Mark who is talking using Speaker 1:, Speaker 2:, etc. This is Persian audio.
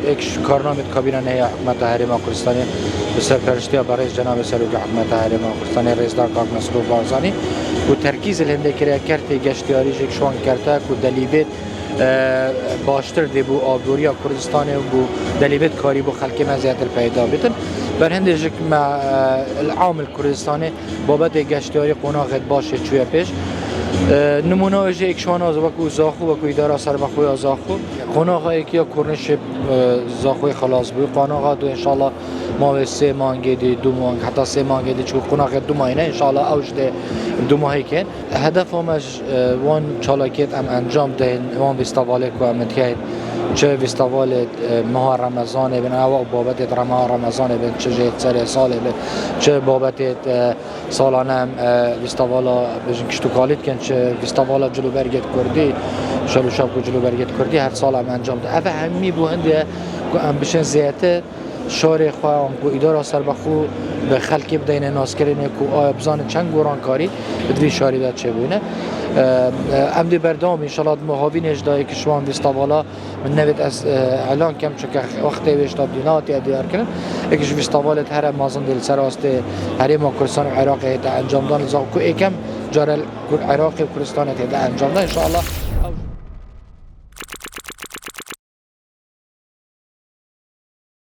Speaker 1: یک کارنامه کابینه نه حکومت هرم کردستانی به سرپرستی برای جناب سروک حکومت هرم کردستانی رئیس دکتر مسعود بارزانی و ترکیز لنده کرده کرده گشتیاری جکشوان کرده که دلیبت باشتر دی بو آبدوریا کردستان بو دلیبت کاری بو خلک مزیت پیدا بیتن بر هندش مع العامل کردستانی بابت گشتیاری قناقت باشه چویا پیش نمونه وجه اکشوان از وقت زاخو و کوی داره سر بخوی زاخو قناقه یکی کرنش زاخوی خلاص بود قناقه دو انشالله ما سه مانگی دی دو مانگ حتی سه مانگی دی چون قناقه دو ماهینه انشالله اوج ده دو ماهی کن هدف همش وان چالاکیت ام انجام ده وان بیستواله که متکید چه بیستوال ماه رمضان بین او بابت ماه رمضان بین چه سر سال بین چه بابت سالانه بیستوالا بجن کشتو کالیت کن چه بیستوالا جلو برگت کردی شلو شب کو جلو برگت کردی هر سال هم انجام ده اوه همی بو هنده که ام بشن زیاده شارع خواهم کو اداره سر بخو به خلکی بدین ناس کردن کو آبزان چند گوران کاری بدوی شاری داد چه بونه امد بردام ان شاء الله مهاوین اجدای که شوان بیستوالا من نوید از اعلان کم چون که وقتی وشتا دینات دیار کردن یکیش بیستوالت هر مازن دل سراست هر ما کردستان عراق انجام دادن زاکو یکم جارل عراق کردستان انجام دادن ان شاء الله